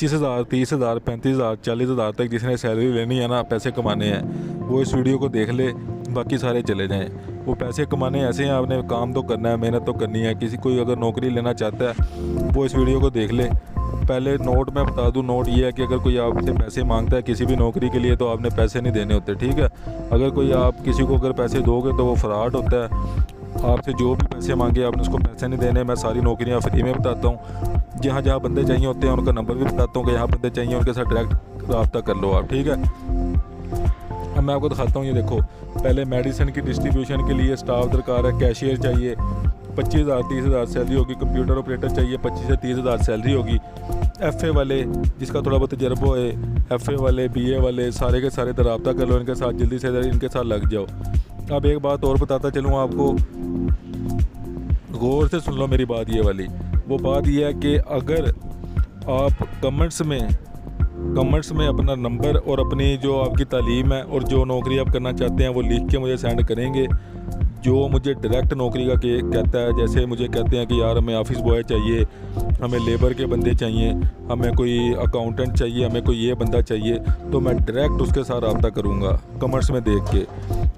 25,000, 30,000, 35,000, 40,000 तक जिसने सैलरी लेनी है ना, पैसे कमाने हैं, वो इस वीडियो को देख ले, बाकी सारे चले जाएं। वो पैसे कमाने ऐसे हैं, आपने काम तो करना है, मेहनत तो करनी है। किसी कोई अगर नौकरी लेना चाहता है वो इस वीडियो को देख ले। पहले नोट मैं बता दूं, नोट ये है कि अगर कोई आपसे पैसे मांगता है किसी भी नौकरी के लिए तो आपने पैसे नहीं देने होते, ठीक है। अगर कोई आप किसी को अगर पैसे दोगे तो वो फ्रॉड होता है। आपसे जो भी पैसे मांगे आपने उसको पैसे नहीं देने। मैं सारी नौकरियां फ्री में बताता हूँ। जहाँ जहाँ बंदे चाहिए होते हैं उनका नंबर भी बताता हूँ कि यहाँ बंदे चाहिए, उनके साथ डायरेक्ट रब्ता कर लो आप, ठीक है। अब मैं आपको दिखाता हूँ। ये देखो, पहले मेडिसिन की डिस्ट्रीब्यूशन के लिए स्टाफ दरकार है, कैशियर चाहिए, 25,000, 30,000 सैलरी होगी। कंप्यूटर ऑपरेटर चाहिए, 25 से 30,000 सैलरी होगी। FA वाले जिसका थोड़ा बहुत तजर्बा है, FA वाले, BA वाले, सारे के सारे रब्ता कर लो इनके साथ, जल्दी से इनके साथ लग जाओ। अब एक बात और बताता चलूँ आपको, गौर से सुन लो मेरी बात ये वाली। वो बात ये है कि अगर आप कमेंट्स में अपना नंबर और अपनी जो आपकी तालीम है और जो नौकरी आप करना चाहते हैं वो लिख के मुझे सेंड करेंगे, जो मुझे डायरेक्ट नौकरी का कहता है, जैसे मुझे कहते हैं कि यार हमें ऑफिस बॉय चाहिए, हमें लेबर के बंदे चाहिए, हमें कोई अकाउंटेंट चाहिए, हमें कोई ये बंदा चाहिए, तो मैं डायरेक्ट उसके साथ रब्ता करूँगा कमेंट्स में देख के।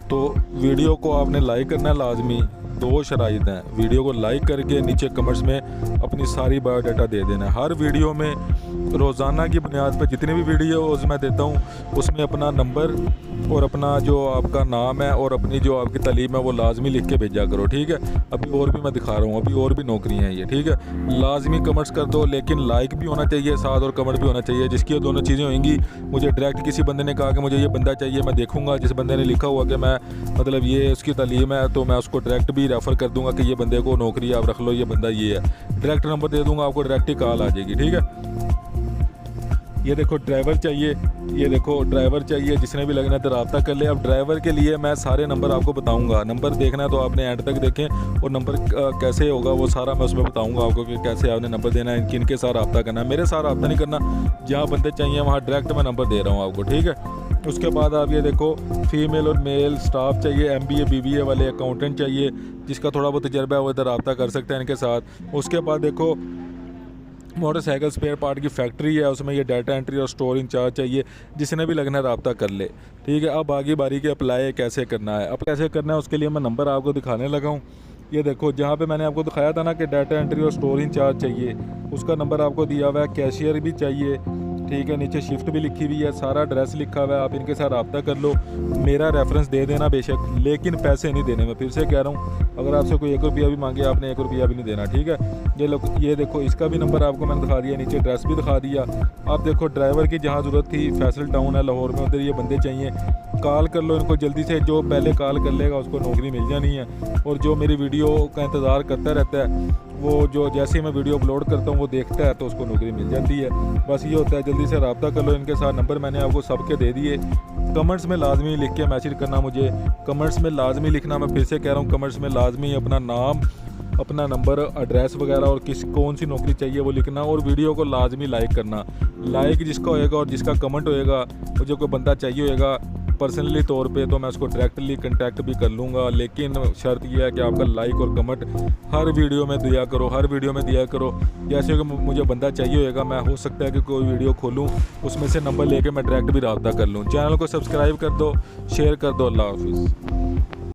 तो वीडियो को आपने लाइक करना है लाजमी। 2 शराइत हैं, वीडियो को लाइक करके नीचे कमेंट्स में अपनी सारी बायोडाटा दे देना है। हर वीडियो में रोज़ाना की बुनियाद पर जितने भी वीडियोज़ मैं देता हूँ उसमें अपना नंबर और अपना जो आपका नाम है और अपनी जो आपकी तालीम है वो लाजमी लिख के भेजा करो, ठीक है। अभी और भी मैं दिखा रहा हूँ, अभी और भी नौकरियाँ हैं ये, ठीक है। लाजमी कमेंट्स कर दो, लेकिन लाइक भी होना चाहिए साथ और कमेंट भी होना चाहिए। जिसकी ये दोनों चीज़ें होंगी, मुझे डायरेक्ट किसी बंदे ने कहा कि मुझे ये बंदा चाहिए, मैं देखूँगा। जिस बंदे ने लिखा हुआ कि मैं मतलब ये उसकी तालीम है, तो मैं उसको डायरेक्ट भी रेफ़र कर दूँगा कि ये बंदे को नौकरी आप रख लो, ये बंदा ये है। डायरेक्ट नंबर दे दूँगा आपको, डायरेक्ट ही कॉल आ जाएगी, ठीक है। ये देखो ड्राइवर चाहिए, ये देखो ड्राइवर चाहिए, जिसने भी लगना है तो रब्ता कर ले। अब ड्राइवर के लिए मैं सारे नंबर आपको बताऊंगा। नंबर देखना है तो आपने एंड तक देखें, और नंबर कैसे होगा वो सारा मैं उसमें बताऊंगा आपको कि कैसे आपने नंबर देना है, किनके साथ रब्ता करना है। मेरे साथ रब्ता नहीं करना, जहाँ बंदे चाहिए वहाँ डायरेक्ट मैं नंबर दे रहा हूँ आपको, ठीक है। उसके बाद आप ये देखो, फीमेल और मेल स्टाफ चाहिए, MBA BBA वाले अकाउंटेंट चाहिए, जिसका थोड़ा बहुत तजर्बा है वो इधर रब्ता कर सकते हैं इनके साथ। उसके बाद देखो, मोटरसाइकिल स्पेयर पार्ट की फैक्ट्री है, उसमें ये डाटा एंट्री और स्टोर इंचार्ज चाहिए, जिसने भी लगना है रब्ता कर ले, ठीक है। अब आगे बारी के अप्लाई कैसे करना है, अब कैसे करना है उसके लिए मैं नंबर आपको दिखाने लगा हूँ। ये देखो, जहाँ पे मैंने आपको दिखाया था ना कि डाटा एंट्री और स्टोर इंचार्ज चाहिए, उसका नंबर आपको दिया हुआ है। कैशियर भी चाहिए, ठीक है, नीचे शिफ्ट भी लिखी हुई है, सारा एड्रेस लिखा हुआ है। आप इनके साथ रब्ता कर लो, मेरा रेफरेंस दे देना बेशक, लेकिन पैसे नहीं देने। मैं फिर से कह रहा हूँ, अगर आपसे कोई 1 रुपया भी मांगे आपने 1 रुपया भी नहीं देना, ठीक है। ये देखो, इसका भी नंबर आपको मैंने दिखा दिया, नीचे एड्रेस भी दिखा दिया। आप देखो, ड्राइवर की जहाँ ज़रूरत थी, फैसल टाउन है लाहौर में, उधर ये बंदे चाहिए। कॉल कर लो इनको जल्दी से, जो पहले कॉल कर लेगा उसको नौकरी मिल जानी है। और जो मेरी वीडियो का इंतज़ार करता रहता है, वो जो जैसे ही मैं वीडियो अपलोड करता हूँ वो देखता है, तो उसको नौकरी मिल जाती है। बस ये होता है, जल्दी से रब्ता कर लो इनके साथ। नंबर मैंने आपको सबके दे दिए। कमेंट्स में लाजमी लिख के मैसेज करना मुझे, कमेंट्स में लाजमी लिखना। मैं फिर से कह रहा हूँ, कमेंट्स में लाजमी अपना नाम, अपना नंबर, एड्रेस वगैरह और कौन सी नौकरी चाहिए वो लिखना। और वीडियो को लाजमी लाइक करना। लाइक जिसका होएगा और जिसका कमेंट होएगा, मुझे कोई बंदा चाहिए होएगा पर्सनली तौर पे, तो मैं उसको डायरेक्टली कांटेक्ट भी कर लूँगा। लेकिन शर्त यह है कि आपका लाइक और कमेंट हर वीडियो में दिया करो, हर वीडियो में दिया करो। जैसे कि मुझे बंदा चाहिए होएगा, मैं हो सकता है कि कोई वीडियो खोलूँ, उसमें से नंबर लेके मैं डायरेक्ट भी रब्ता कर लूँ। चैनल को सब्सक्राइब कर दो, शेयर कर दो। अल्लाह हाफिज़।